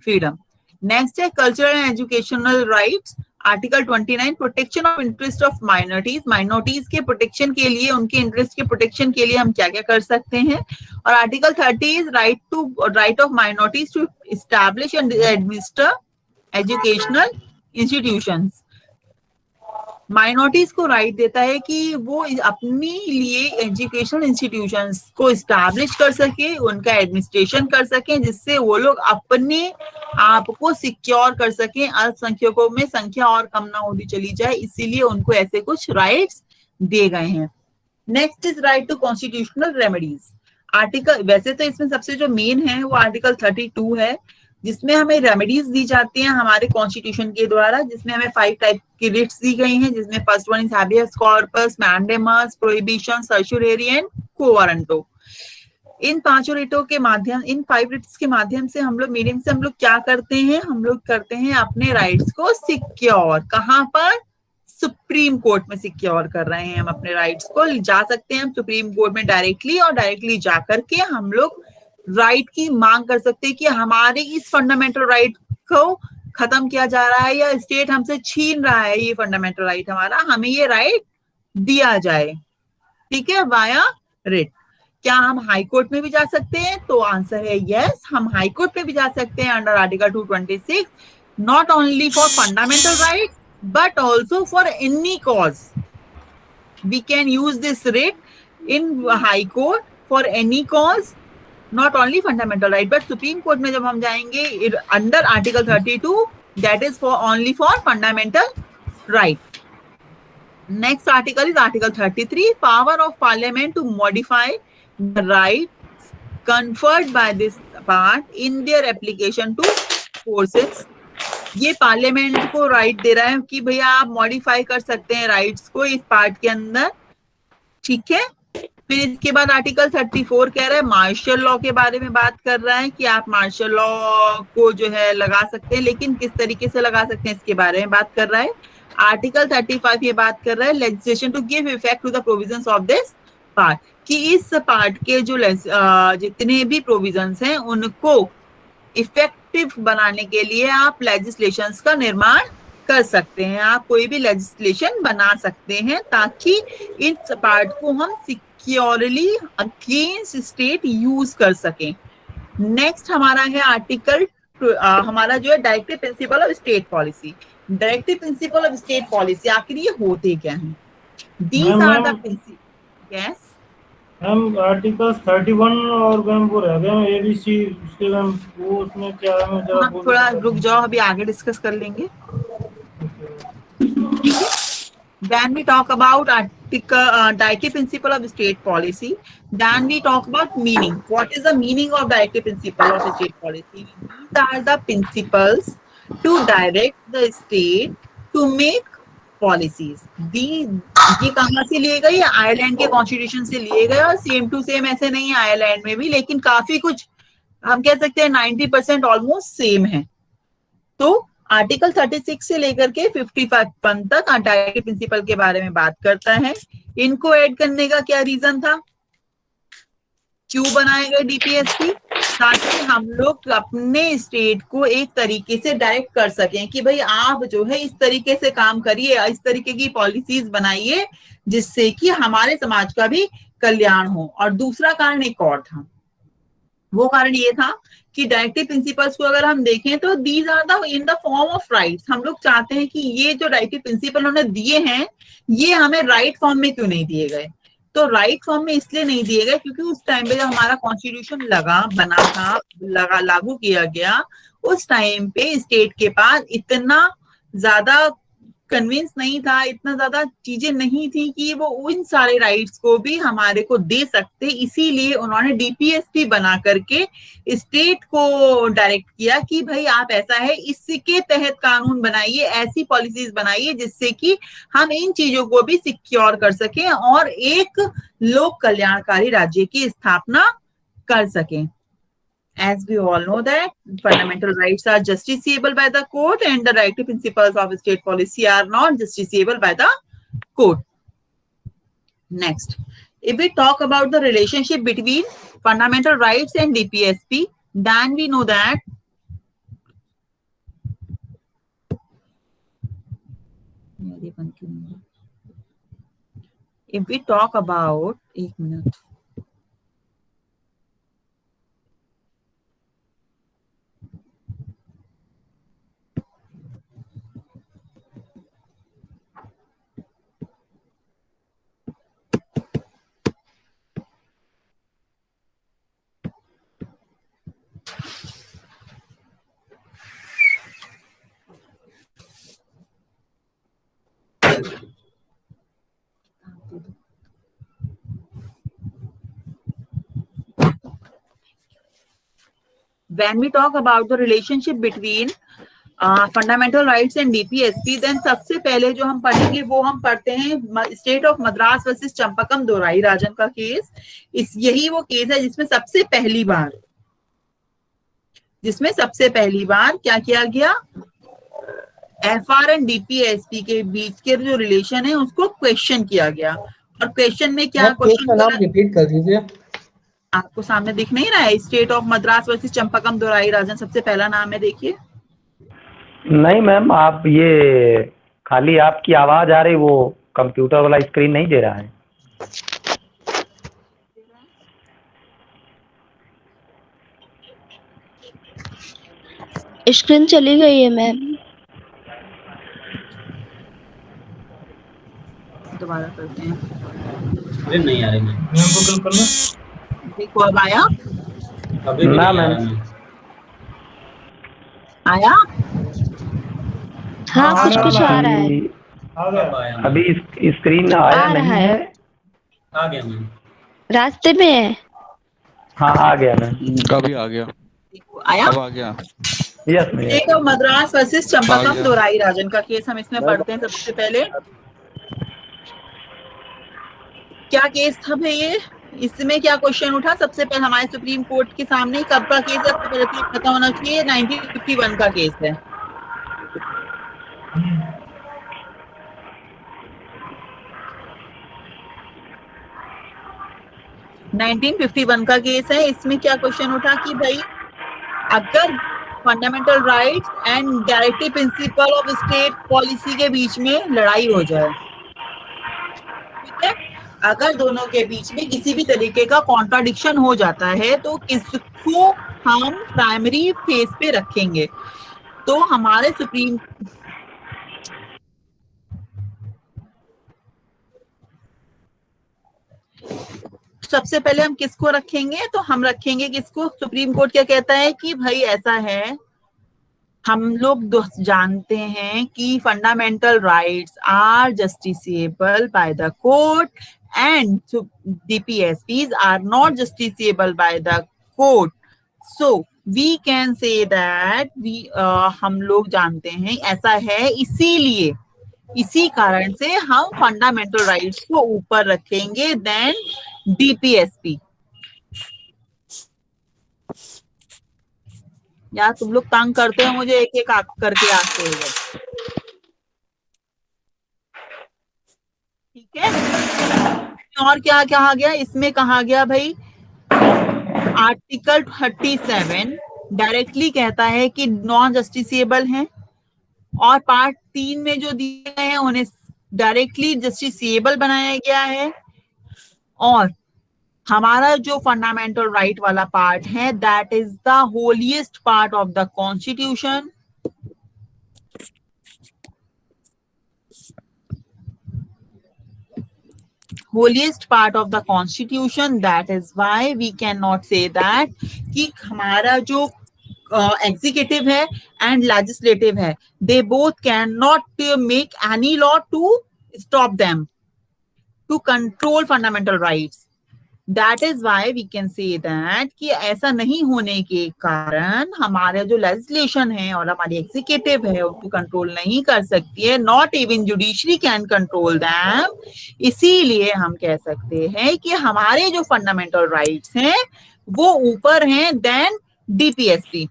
Speaker 1: freedom। Next है cultural and educational rights। Article 29 protection of interest of minorities के प्रोटेक्शन के लिए, उनके इंटरेस्ट के प्रोटेक्शन के लिए हम क्या क्या कर सकते हैं। और article 30 is right of minorities to establish and administer educational institutions. Minorities को राइट देता है कि वो अपने लिए एजुकेशनल इंस्टीट्यूशंस को एस्टैब्लिश कर सके, उनका एडमिनिस्ट्रेशन कर सके, जिससे वो लोग अपने आप को सिक्योर कर सकें, अल्पसंख्यकों में संख्या और कम ना होती चली जाए, इसीलिए उनको ऐसे कुछ राइट्स दिए गए हैं। Next is right to constitutional remedies. Article, वैसे तो इसमें सबसे जो मेन है वो आर्टिकल 32 है, जिसमें हमें रेमेडीज दी जाती हैं हमारे कॉन्स्टिट्यूशन के द्वारा, जिसमें हमें 5 टाइप की रिट्स दी गई हैं, जिसमें first one is habeas corpus, mandamus, prohibition, certiorari and quo warranto. इन 5 रिटों के माध्यम, इन 5 रिट्स के माध्यम से हम लोग, मीडियम से हम लोग क्या करते हैं, हम लोग करते हैं अपने राइट्स को सिक्योर। कहाँ पर? सुप्रीम कोर्ट में सिक्योर कर रहे हैं हम अपने राइट्स को। जा सकते हैं हम सुप्रीम कोर्ट में डायरेक्टली, और डायरेक्टली जाकर के हम लोग राइट की मांग कर सकते हैं कि हमारे इस फंडामेंटल राइट को खत्म किया जा रहा है, या स्टेट हमसे छीन रहा है ये फंडामेंटल राइट हमारा, हमें ये राइट दिया जाए। ठीक है, वाया रिट। क्या हम हाई कोर्ट में भी जा सकते हैं? तो आंसर है यस, हम हाई कोर्ट में भी जा सकते हैं under article 226, not only for fundamental right but also for any cause. We can use this writ in high court for any cause, not only fundamental right, but Supreme Court में जब हम जाएंगे under Article 32, that is for only for fundamental right. Next article is Article 33, power of Parliament to modify the rights conferred by this part in their application to forces. ये पार्लियामेंट को राइट दे रहा है कि भैया आप मॉडिफाई कर सकते हैं राइट्स को इस पार्ट के अंदर। ठीक है, फिर इसके बाद आर्टिकल 34 कह रहा है, मार्शल लॉ के बारे में बात कर रहा है कि आप मार्शल लॉ को जो है लगा सकते हैं, लेकिन किस तरीके से लगा सकते हैं इसके बारे में बात कर रहा है। आर्टिकल 35 ये बात कर रहा है, legislation to give effect to the provisions of this part, कि इस पार्ट के जो जितने भी प्रोविजंस हैं उनको इफेक्टिव बनाने के लिए आप लेजिस्लेशंस का निर्माण कर सकते हैं। आप कोई भी लेजिस्लेशन बना सकते हैं ताकि इस पार्ट को हम सिक्योरली अगेंस्ट स्टेट यूज कर सकें। नेक्स्ट हमारा है आर्टिकल हमारा जो है directive principle of state policy. Directive principle of state policy आखिर ये होते क्या हैं? These are the principle. Yes
Speaker 4: ma'am, article 31 और मैम वो रह गया एबीसी, उसके मैम वो उसमें क्या है?
Speaker 1: हम थोड़ा रुक जाओ, अभी आगे डिस्कस कर लेंगे। When we talk about directive principle of state policy, then we talk about meaning. What is the meaning of directive principle of state policy? These are the principles to direct the state to make policies. ये कहाँ से लिए गए? आयरलैंड के कॉन्स्टिट्यूशन से लिए गए, और सेम टू सेम ऐसे नहीं है आयरलैंड में भी, लेकिन काफी कुछ हम कह सकते हैं 90% ऑलमोस्ट सेम है। तो आर्टिकल 36 से लेकर के 55 तक डायरेक्टिव प्रिंसिपल के बारे में बात करता है। इनको ऐड करने का क्या रीजन था? क्यों बनाए गए डीपीएसपी? ताकि हम लोग अपने स्टेट को एक तरीके से डायरेक्ट कर सकें कि भाई आप जो है इस तरीके से काम करिए, इस तरीके की पॉलिसीज बनाइए जिससे कि हमारे समाज का भी कल्याण हो। और दूसरा कारण एक और था, वो कारण ये था कि डायरेक्टिव प्रिंसिपल्स को अगर हम देखें तो these are the in the form of rights. हम लोग चाहते हैं कि ये जो डायरेक्टिव प्रिंसिपल उन्होंने दिए हैं ये हमें राइट फॉर्म में क्यों नहीं दिए गए? तो राइट फॉर्म में इसलिए नहीं दिए गए क्योंकि उस टाइम पे जब हमारा कॉन्स्टिट्यूशन बना था, लागू किया गया, उस टाइम पे स्टेट के पास इतना ज्यादा कन्विंस नहीं था, इतना ज्यादा चीजें नहीं थी कि वो उन सारे राइट्स को भी हमारे को दे सकते। इसीलिए उन्होंने डीपीएसपी बना करके स्टेट को डायरेक्ट किया कि भाई आप ऐसा है, इसके तहत कानून बनाइए, ऐसी पॉलिसीज बनाइए जिससे कि हम इन चीजों को भी सिक्योर कर सकें और एक लोक कल्याणकारी राज्य की स्थापना कर सकें। As we all know that fundamental rights are justiciable by the court and the directive principles of state policy are not justiciable by the court. Next, if we talk about the relationship between fundamental rights and DPSP, then we know that if we talk about एक मिनट, When we talk about the relationship between fundamental rights and DPSP, then सबसे पहले जो हम पढ़ेंगे वो हम पढ़ते हैं State of Madras versus Champakam Dorai Rajan का केस। यही वो केस है जिसमें सबसे पहली बार क्या किया गया, एफआर एंड डीपीएसपी के बीच के जो रिलेशन है उसको क्वेश्चन किया गया। और क्वेश्चन में क्या क्वेश्चन
Speaker 12: नाम रिपीट कर दीजिए।
Speaker 1: आपको सामने दिख नहीं रहा है, State of Madras versus Champakam Dorai Rajan सबसे पहला नाम है, देखिए।
Speaker 7: नहीं मैम, आप ये खाली आपकी आवाज आ रही, वो कंप्यूटर वाला स्क्रीन नहीं दे रहा है।
Speaker 3: स्क्रीन चली गई है मैम।
Speaker 1: दोबारा करते हैं।
Speaker 9: अरे नहीं आ रही मैम, गूगल कर लो।
Speaker 1: देखो अब आया,
Speaker 9: अभी भी
Speaker 7: ना
Speaker 9: नहीं आ रहा
Speaker 7: मैम।
Speaker 9: मैम।
Speaker 1: आया?
Speaker 3: हाँ कुछ आ रहा है।
Speaker 9: अब आया मैम।
Speaker 7: अभी स्क्रीन आया
Speaker 3: आ
Speaker 7: नहीं
Speaker 3: रहा
Speaker 7: है।
Speaker 3: है।
Speaker 9: आ गया मैम।
Speaker 3: रास्ते में है।
Speaker 7: हाँ आ गया मैम,
Speaker 10: कभी आ गया,
Speaker 1: देखो आया।
Speaker 10: अब आ गया।
Speaker 7: Yes ma'am.
Speaker 1: State of Madras versus Champakam Dorai Rajan का केस हम इसमें पढ़ते हैं। सबसे पहले क्या केस था भाई ये, इसमें क्या क्वेश्चन उठा सबसे पहले हमारे सुप्रीम कोर्ट के सामने, कब का केस है सबसे पहले तो पता होना चाहिए, 1951 का केस है। का केस है। इसमें क्या क्वेश्चन उठा कि भाई अगर fundamental rights and directive principle of state policy के बीच में लड़ाई हो जाए, ठीक है, अगर दोनों के बीच में किसी भी तरीके का कॉन्ट्राडिक्शन हो जाता है तो किसको हम प्राइमरी फेस पे रखेंगे। तो हमारे सुप्रीम सबसे पहले हम किसको रखेंगे, तो हम रखेंगे किसको, सुप्रीम कोर्ट क्या कहता है कि भाई ऐसा है, हम लोग जानते हैं कि fundamental rights are justiciable by the court and DPSPs are not justiciable by the court, so we can say that हम लोग जानते हैं ऐसा है, इसीलिए इसी कारण से हम फंडामेंटल राइट्स को ऊपर रखेंगे देन DPSP। यार तुम लोग तंग करते हो मुझे, एक एक करके आते हो, ठीक है। और क्या कहा गया इसमें, कहा गया भाई आर्टिकल 37 डायरेक्टली कहता है कि नॉन जस्टिसेबल है, और पार्ट 3 में जो दिए गए हैं उन्हें डायरेक्टली जस्टिसेबल बनाया गया है। और हमारा जो फंडामेंटल राइट वाला पार्ट है that is the holiest part of the constitution. holiest part of the constitution, that is why we cannot say that कि हमारा जो एग्जीक्यूटिव है एंड लेजिस्लेटिव है, they both cannot make any law to stop them, to control fundamental rights. That is why we can say that कि ऐसा नहीं होने के कारण हमारे जो लेजिस्लेशन है और हमारी एग्जीक्यूटिव है उनको कंट्रोल नहीं कर सकती है, not even judiciary can control them. इसीलिए हम कह सकते हैं कि हमारे जो फंडामेंटल राइट्स हैं वो ऊपर हैं देन DPSP।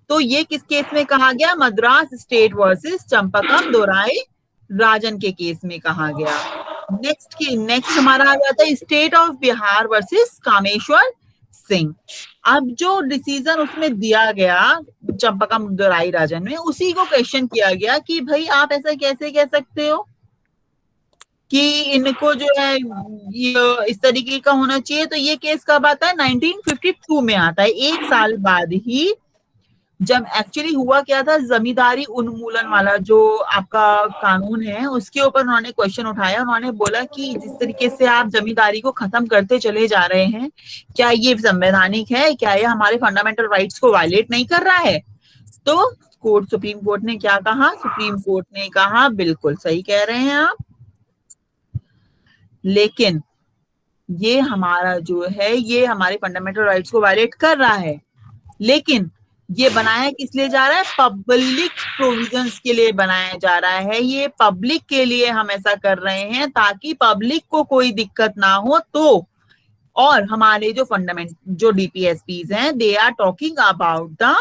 Speaker 1: तो ये किस केस में कहा गया, मद्रास स्टेट वर्सेस चंपकम दोराई राजन के केस में कहा गया। नेक्स्ट हमारा आ जाता है State of Bihar versus Kameshwar Singh. अब जो डिसीजन उसमें दिया गया चंपकम दोराई राजन में, उसी को क्वेश्चन किया गया कि भाई आप ऐसा कैसे कह सकते हो कि इनको जो है ये इस तरीके का होना चाहिए। तो ये केस कब आता है, 1952 में आता है, एक साल बाद ही, जब एक्चुअली हुआ क्या था, जमींदारी उन्मूलन वाला जो आपका कानून है उसके ऊपर उन्होंने क्वेश्चन उठाया। उन्होंने बोला कि जिस तरीके से आप जमींदारी को खत्म करते चले जा रहे हैं, क्या ये संवैधानिक है, क्या ये हमारे फंडामेंटल राइट्स को वायलेट नहीं कर रहा है। तो सुप्रीम कोर्ट ने क्या कहा, सुप्रीम कोर्ट ने कहा बिल्कुल सही कह रहे हैं आप, लेकिन ये हमारा जो है ये हमारे फंडामेंटल राइट्स को वायलेट कर रहा है, लेकिन ये बनाया किस लिए जा रहा है? पब्लिक प्रोविजंस के लिए बनाया जा रहा है। ये पब्लिक के लिए हम ऐसा कर रहे हैं ताकि पब्लिक को कोई दिक्कत ना हो। तो और हमारे जो फंडामेंट जो डीपीएसपीज हैं, they are talking about the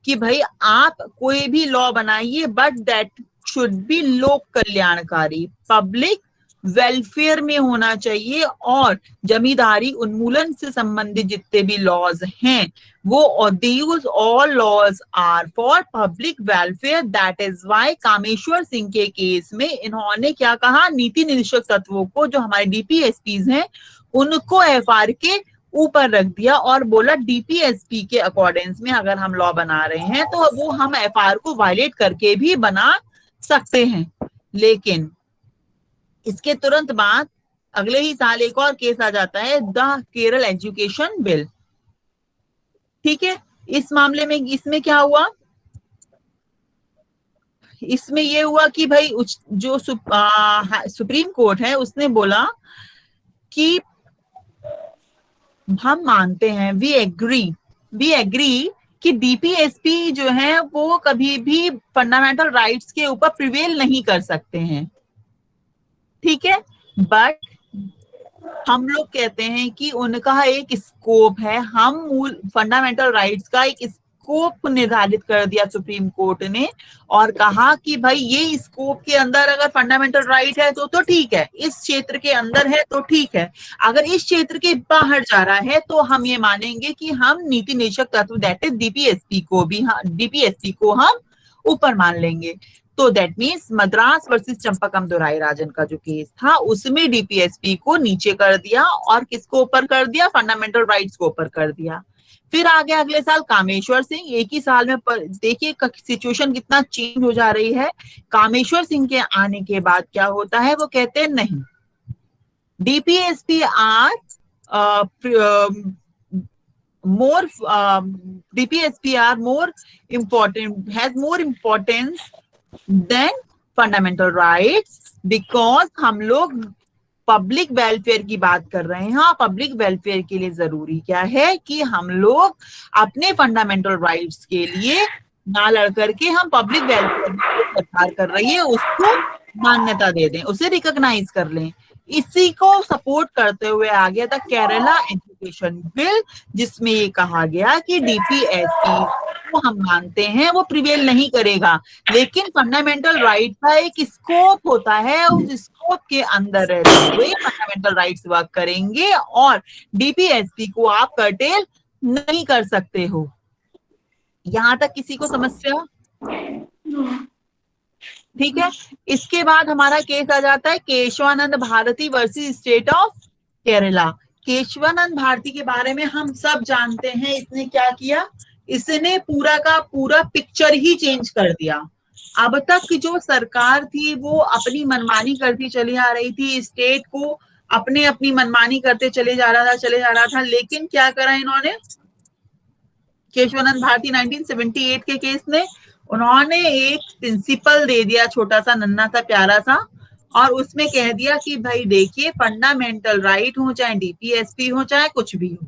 Speaker 1: कि भाई आप कोई भी लॉ बनाइए बट दैट शुड बी लोक कल्याणकारी, पब्लिक वेलफेयर में होना चाहिए। और जमींदारी उन्मूलन से संबंधित जितने भी लॉज हैं वो these all laws are for public welfare. That is why Kameshwar Singh के केस में इन्होंने क्या कहा? नीति निदेशक तत्वों को, जो हमारे डीपीएसपीज हैं, उनको एफआर के ऊपर रख दिया और बोला डीपीएसपी के अकॉर्डेंस में अगर हम लॉ बना रहे हैं तो वो हम एफआर को वायलेट करके भी बना सकते हैं। लेकिन इसके तुरंत बाद अगले ही साल एक और केस आ जाता है, द केरल एजुकेशन बिल। ठीक है, इस मामले में इसमें क्या हुआ? इसमें ये हुआ कि भाई जो सुप्रीम कोर्ट है उसने बोला कि हम मानते हैं, वी एग्री कि डीपीएसपी जो है वो कभी भी फंडामेंटल राइट्स के ऊपर प्रिवेल नहीं कर सकते हैं। ठीक है, बट हम लोग कहते हैं कि उनका एक स्कोप है। हम मूल फंडामेंटल राइट्स का एक स्कोप निर्धारित कर दिया सुप्रीम कोर्ट ने और कहा कि भाई ये स्कोप के अंदर अगर फंडामेंटल राइट है तो ठीक है, इस क्षेत्र के अंदर है तो ठीक है, अगर इस क्षेत्र के बाहर जा रहा है तो हम ये मानेंगे कि हम नीति निदेशक तत्व दैट इज डीपीएसपी को हम ऊपर मान लेंगे। तो that means Madras versus चंपाकम Dorai Rajan का जो केस था उसमें डीपीएसपी को नीचे कर दिया और किसको ऊपर कर दिया? फंडामेंटल राइट्स को ऊपर कर दिया। फिर आ गया अगले साल कामेश्वर सिंह। एक ही साल में देखिए सिचुएशन कितना चेंज हो जा रही है। कामेश्वर सिंह के आने के बाद क्या होता है? वो कहते हैं नहीं, DPSP are more important, has more importance than fundamental rights, because हम लोग पब्लिक वेलफेयर की बात कर रहे हैं। हाँ, पब्लिक वेलफेयर के लिए जरूरी क्या है कि हम लोग अपने फंडामेंटल राइट्स के लिए ना लड़ करके हम पब्लिक वेलफेयर जो सरकार कर रही है उसको मान्यता दे दें, उसे रिकॉग्नाइज कर लें। इसी को सपोर्ट करते हुए आ गया था केरला एजुकेशन बिल, जिसमें ये कहा गया कि डीपीएसपी को हम मानते हैं वो प्रिवेल नहीं करेगा, लेकिन फंडामेंटल राइट का एक स्कोप होता है, उस स्कोप के अंदर रहते हुए फंडामेंटल राइट्स वर्क करेंगे और डीपीएसपी को आप कर्टेल नहीं कर सकते हो। यहां तक किसी को समस्या? ठीक है, इसके बाद हमारा केस आ जाता है Keshavananda Bharati versus state of Kerala. Keshavananda Bharati के बारे में हम सब जानते हैं। इसने क्या किया? इसने पूरा का पूरा पिक्चर ही चेंज कर दिया। अब तक जो सरकार थी वो अपनी मनमानी करती चली आ रही थी, स्टेट को अपनी मनमानी करते चले जा रहा था। लेकिन क्या करा इन्होंने? केशवानंद भारती 1978 के केस में उन्होंने एक प्रिंसिपल दे दिया, छोटा सा नन्हा सा प्यारा सा, और उसमें कह दिया कि भाई देखिए, फंडामेंटल राइट हो चाहे डीपीएसपी हो चाहे कुछ भी हो,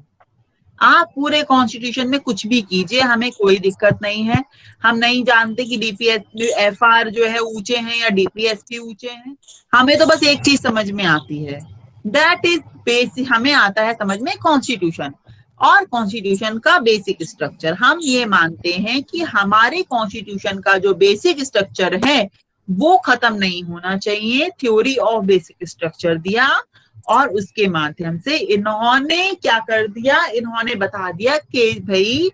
Speaker 1: आप पूरे कॉन्स्टिट्यूशन में कुछ भी कीजिए, हमें कोई दिक्कत नहीं है। हम नहीं जानते कि डीपीएसपी एफआर जो है ऊंचे हैं या डीपीएसपी ऊंचे हैं, हमें तो बस एक चीज समझ में आती है, दैट इज बेसिक। हमें आता है समझ में कॉन्स्टिट्यूशन और कॉन्स्टिट्यूशन का बेसिक स्ट्रक्चर। हम ये मानते हैं कि हमारे कॉन्स्टिट्यूशन का जो बेसिक स्ट्रक्चर है वो खत्म नहीं होना चाहिए। थ्योरी ऑफ बेसिक स्ट्रक्चर दिया और उसके माध्यम से इन्होंने क्या कर दिया? इन्होंने बता दिया कि भाई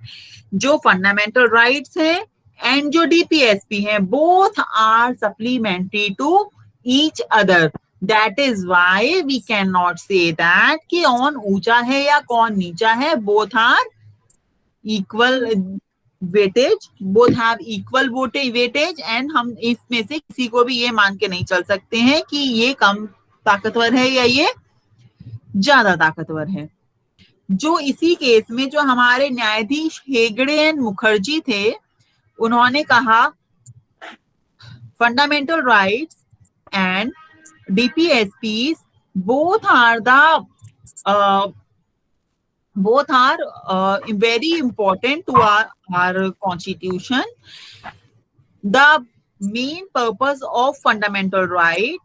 Speaker 1: जो फंडामेंटल राइट्स हैं एंड जो डीपीएसपी हैं, both are supplementary to each other. That is why we cannot say that कि कौन ऊंचा है या कौन नीचा है, both are equal weightage, both have equal weightage, and हम इसमें से किसी को भी ये मान के नहीं चल सकते हैं कि ये कम ताकतवर है या ये ज्यादा ताकतवर है। जो इसी केस में जो हमारे न्यायाधीश हेगड़े एंड मुखर्जी थे, उन्होंने कहा fundamental rights and DPSPs both are the both are very important to our constitution. The main purpose of fundamental right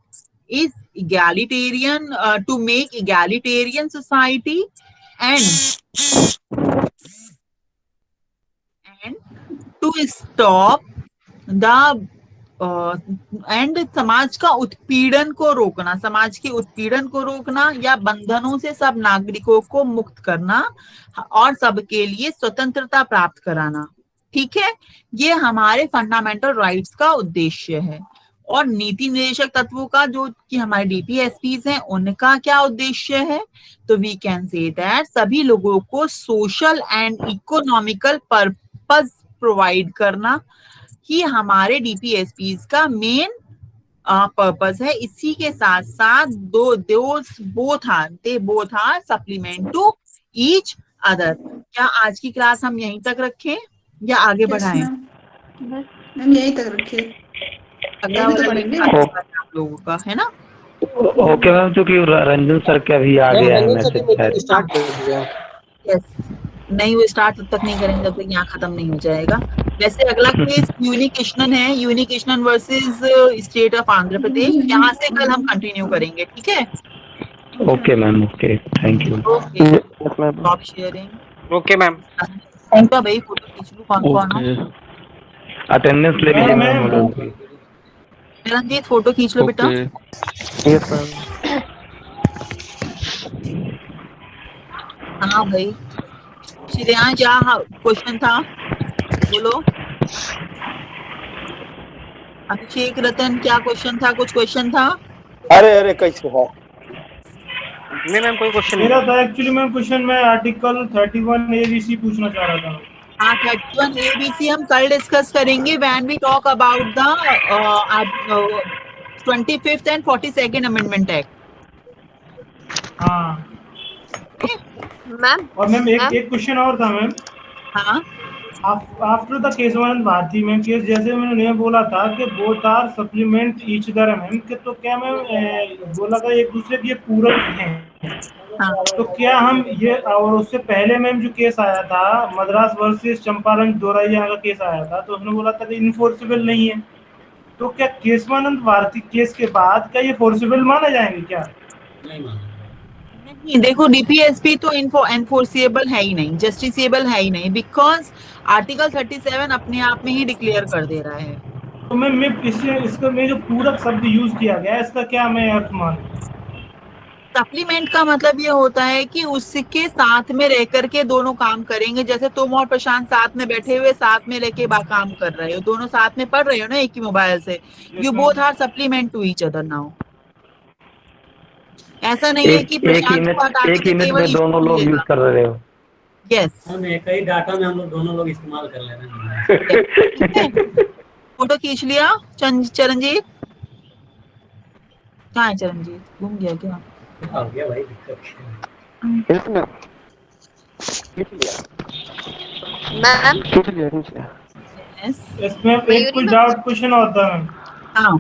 Speaker 1: is egalitarian, to make egalitarian society and to stop the and समाज का उत्पीड़न को रोकना, समाज के उत्पीड़न को रोकना या बंधनों से सब नागरिकों को मुक्त करना और सबके लिए स्वतंत्रता प्राप्त कराना। ठीक है, ये हमारे फंडामेंटल राइट्स का उद्देश्य है। और नीति निर्देशक तत्वों का जो कि हमारे डीपीएसपीज हैं उनका क्या उद्देश्य है? तो वी कैन से दैट सभी लोगों को social and economical purpose provide करना कि हमारे डीपीएसपीज का मेन पर्पस है। इसी के साथ साथ both are supplement to each other. क्या आज की क्लास हम यहीं तक रखें या आगे बढ़ाएं?
Speaker 11: मैम यहीं तक रखिए,
Speaker 1: अगला
Speaker 11: तो पढ़ेंगे
Speaker 1: आप लोगों का है ना।
Speaker 7: ओके मैम, क्योंकि रंजन सर का भी आ गया है मैसेज।
Speaker 1: यस, नहीं वो स्टार्ट तब तक नहीं करेंगे जब तक यहाँ खत्म नहीं हो जाएगा। वैसे अगला केस यूनिकृष्णन है, यूनिकृष्णन versus state of Andhra Pradesh. यहाँ से कल हम कंटिन्यू करेंगे, ठीक है?
Speaker 7: Okay ma'am, okay, thank you.
Speaker 1: Okay, stop sharing.
Speaker 8: Okay ma'am,
Speaker 1: thank you भाई। फोटो खींच लूं कौन हो?
Speaker 7: अटेंडेंस ले लीजिए मैम।
Speaker 1: रंजीत फोटो खींच लो बेटा।
Speaker 6: Yes ma'am.
Speaker 1: हाँ भाई, श्रेया क्या क्वेश्चन था बोलो। अभिषेक रतन क्या क्वेश्चन था? कुछ क्वेश्चन था?
Speaker 2: अरे कैसे है?
Speaker 8: नहीं मैम कोई क्वेश्चन
Speaker 4: मेरा था एक्चुअली मैम क्वेश्चन, मैं आर्टिकल 31 एबीसी पूछना चाह रहा था।
Speaker 1: हाँ, 31 एबीसी हम कल डिस्कस करेंगे when we talk about the 25th and 42nd amendment act.
Speaker 4: हाँ
Speaker 3: मैम,
Speaker 4: और मैम एक क्वेश्चन और था मैम।
Speaker 1: हाँ,
Speaker 4: after the Keshavananda Bharati ma'am case, जैसे मैंने बोला था कि both are supplement each other ma'am, तो क्या मैम बोला था एक दूसरे के पूरक हैं।
Speaker 1: हाँ।
Speaker 4: तो क्या हम ये, और उससे पहले मैम जो केस आया था मद्रास वर्सेस चंपारण दोरैया का केस आया था, तो उसने बोला था कि इनफोर्सेबल नहीं है। तो क्या केशवानंद भारती केस के बाद क्या ये फोर्सेबल माना जाएंगे क्या?
Speaker 1: नहीं, देखो डीपीएसपी तो एनफोर्सिएबल है ही नहीं, जस्टिसेबल है ही नहीं, बिकॉज आर्टिकल 37 अपने आप में ही डिक्लेयर कर दे रहा है।
Speaker 4: तो मैम इसका में जो पूरक शब्द यूज किया गया है इसका क्या मैं अर्थ मान?
Speaker 1: सप्लीमेंट का मतलब ये होता है कि उसके साथ में रह करके दोनों काम करेंगे। जैसे तुम और प्रशांत साथ में बैठे हुए साथ में लेके काम कर रहे हो, दोनों साथ में पढ़ रहे हो ना एक ही मोबाइल से। You both are supplement to each other now. ऐसा नहीं है कि प्रशांत को हटा
Speaker 7: एक इमेज में दोनों लोग यूज कर रहे हो।
Speaker 1: यस,
Speaker 9: एक ही डाटा में हम लोग दोनों लोग इस्तेमाल कर ले रहे हैं।
Speaker 1: फोटो खींच लिया चरणजीत? कहाँ है चरणजीत? घूम गया क्या?
Speaker 9: आ गया भाई, दिक्कत
Speaker 3: मैम
Speaker 1: यस,
Speaker 4: इसमें एक कुछ डाउट क्वेश्चन होता है।
Speaker 1: हाँ,